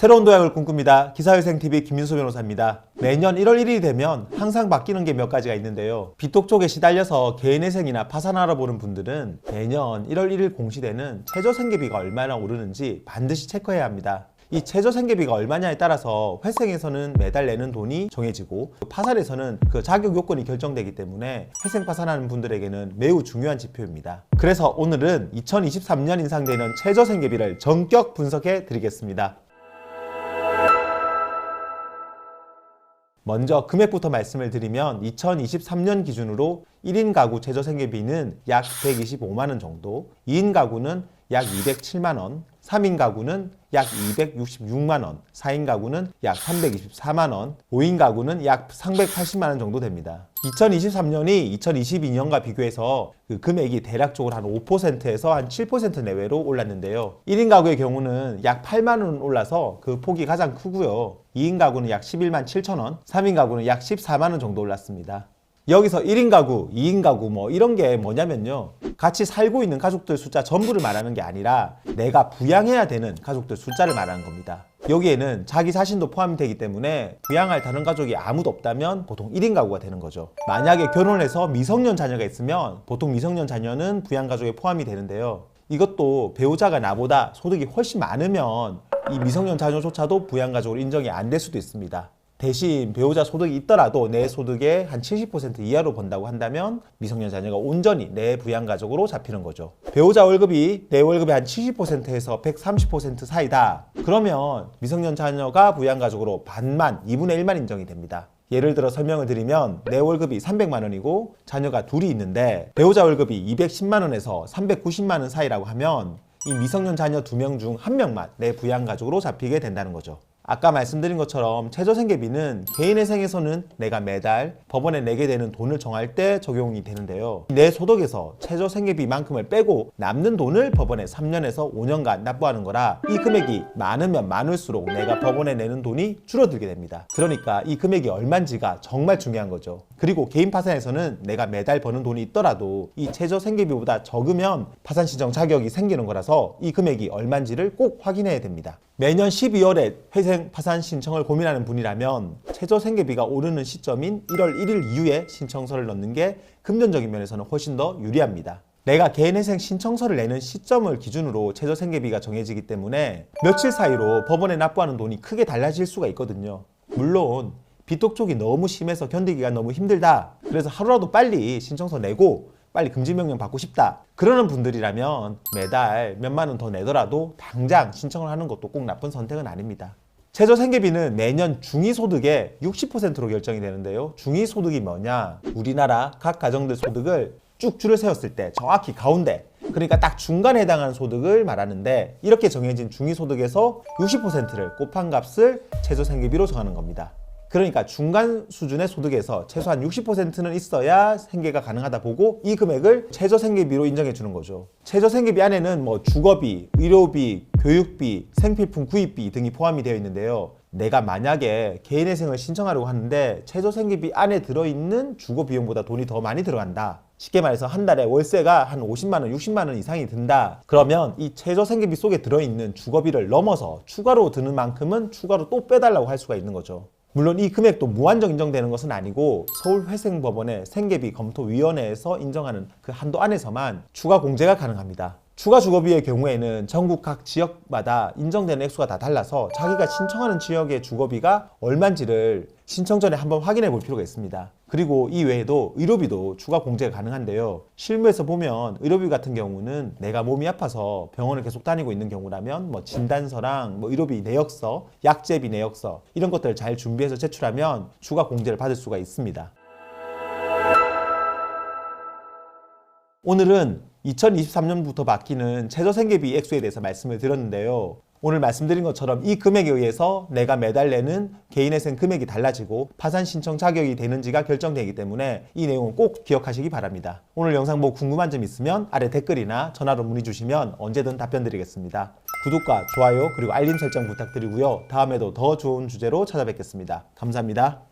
새로운 도약을 꿈꿉니다. 기사회생TV 김민수 변호사입니다. 매년 1월 1일이 되면 항상 바뀌는 게 몇 가지가 있는데요. 빚독 쪽에 시달려서 개인회생이나 파산하러 보는 분들은 매년 1월 1일 공시되는 최저생계비가 얼마나 오르는지 반드시 체크해야 합니다. 이 최저생계비가 얼마냐에 따라서 회생에서는 매달 내는 돈이 정해지고 파산에서는 그 자격 요건이 결정되기 때문에 회생 파산하는 분들에게는 매우 중요한 지표입니다. 그래서 오늘은 2023년 인상되는 최저생계비를 전격 분석해 드리겠습니다. 먼저 금액부터 말씀을 드리면 2023년 기준으로 1인 가구 최저생계비는 약 125만원 정도, 2인 가구는 약 207만원, 3인 가구는 약 266만원, 4인 가구는 약 324만원, 5인 가구는 약 380만원 정도 됩니다. 2023년이 2022년과 비교해서 그 금액이 대략적으로 한 5%에서 한 7% 내외로 올랐는데요. 1인 가구의 경우는 약 8만원 올라서 그 폭이 가장 크고요. 2인 가구는 약 11만 7천원, 3인 가구는 약 14만원 정도 올랐습니다. 여기서 1인 가구, 2인 가구 이런 게 뭐냐면요. 같이 살고 있는 가족들 숫자 전부를 말하는 게 아니라 내가 부양해야 되는 가족들 숫자를 말하는 겁니다. 여기에는 자기 자신도 포함이 되기 때문에 부양할 다른 가족이 아무도 없다면 보통 1인 가구가 되는 거죠. 만약에 결혼해서 미성년 자녀가 있으면 보통 미성년 자녀는 부양 가족에 포함이 되는데요. 이것도 배우자가 나보다 소득이 훨씬 많으면 이 미성년 자녀조차도 부양 가족으로 인정이 안 될 수도 있습니다. 대신 배우자 소득이 있더라도 내 소득의 한 70% 이하로 번다고 한다면 미성년 자녀가 온전히 내 부양가족으로 잡히는 거죠. 배우자 월급이 내 월급의 한 70%에서 130% 사이다. 그러면 미성년 자녀가 부양가족으로 반만, 2분의 1만 인정이 됩니다. 예를 들어 설명을 드리면 내 월급이 300만 원이고 자녀가 둘이 있는데 배우자 월급이 210만 원에서 390만 원 사이라고 하면 이 미성년 자녀 2명 중 1명만 내 부양가족으로 잡히게 된다는 거죠. 아까 말씀드린 것처럼 최저생계비는 개인회생에서는 내가 매달 법원에 내게 되는 돈을 정할 때 적용이 되는데요. 내 소득에서 최저생계비만큼을 빼고 남는 돈을 법원에 3년에서 5년간 납부하는 거라 이 금액이 많으면 많을수록 내가 법원에 내는 돈이 줄어들게 됩니다. 그러니까 이 금액이 얼마인지가 정말 중요한 거죠. 그리고 개인 파산에서는 내가 매달 버는 돈이 있더라도 이 최저생계비보다 적으면 파산 신청 자격이 생기는 거라서 이 금액이 얼마인지를 꼭 확인해야 됩니다. 매년 12월에 회생 파산 신청을 고민하는 분이라면 최저생계비가 오르는 시점인 1월 1일 이후에 신청서를 넣는 게 금전적인 면에서는 훨씬 더 유리합니다. 내가 개인회생 신청서를 내는 시점을 기준으로 최저생계비가 정해지기 때문에 며칠 사이로 법원에 납부하는 돈이 크게 달라질 수가 있거든요. 물론 빚독 쪽이 너무 심해서 견디기가 너무 힘들다. 그래서 하루라도 빨리 신청서 내고 빨리 금지명령 받고 싶다. 그러는 분들이라면 매달 몇만 원 더 내더라도 당장 신청을 하는 것도 꼭 나쁜 선택은 아닙니다. 최저생계비는 매년 중위소득의 60%로 결정이 되는데요. 중위소득이 뭐냐? 우리나라 각 가정들 소득을 쭉 줄을 세웠을 때 정확히 가운데, 그러니까 딱 중간에 해당하는 소득을 말하는데 이렇게 정해진 중위소득에서 60%를 곱한 값을 최저생계비로 정하는 겁니다. 그러니까 중간 수준의 소득에서 최소한 60%는 있어야 생계가 가능하다 보고 이 금액을 최저생계비로 인정해 주는 거죠. 최저생계비 안에는 주거비, 의료비, 교육비, 생필품 구입비 등이 포함이 되어 있는데요. 내가 만약에 개인회생을 신청하려고 하는데 최저생계비 안에 들어있는 주거비용보다 돈이 더 많이 들어간다. 쉽게 말해서 한 달에 월세가 한 50만 원, 60만 원 이상이 든다. 그러면 이 최저생계비 속에 들어있는 주거비를 넘어서 추가로 드는 만큼은 추가로 또 빼달라고 할 수가 있는 거죠. 물론 이 금액도 무한정 인정되는 것은 아니고 서울회생법원의 생계비검토위원회에서 인정하는 그 한도 안에서만 추가 공제가 가능합니다. 추가 주거비의 경우에는 전국 각 지역마다 인정되는 액수가 다 달라서 자기가 신청하는 지역의 주거비가 얼마인지를 신청 전에 한번 확인해 볼 필요가 있습니다. 그리고 이 외에도 의료비도 추가 공제가 가능한데요. 실무에서 보면 의료비 같은 경우는 내가 몸이 아파서 병원을 계속 다니고 있는 경우라면 진단서랑 의료비 내역서, 약제비 내역서 이런 것들을 잘 준비해서 제출하면 추가 공제를 받을 수가 있습니다. 오늘은 2023년부터 바뀌는 최저생계비 액수에 대해서 말씀을 드렸는데요. 오늘 말씀드린 것처럼 이 금액에 의해서 내가 매달 내는 개인회생 금액이 달라지고 파산 신청 자격이 되는지가 결정되기 때문에 이 내용은 꼭 기억하시기 바랍니다. 오늘 영상 보고 궁금한 점 있으면 아래 댓글이나 전화로 문의 주시면 언제든 답변 드리겠습니다. 구독과 좋아요 그리고 알림 설정 부탁드리고요. 다음에도 더 좋은 주제로 찾아뵙겠습니다. 감사합니다.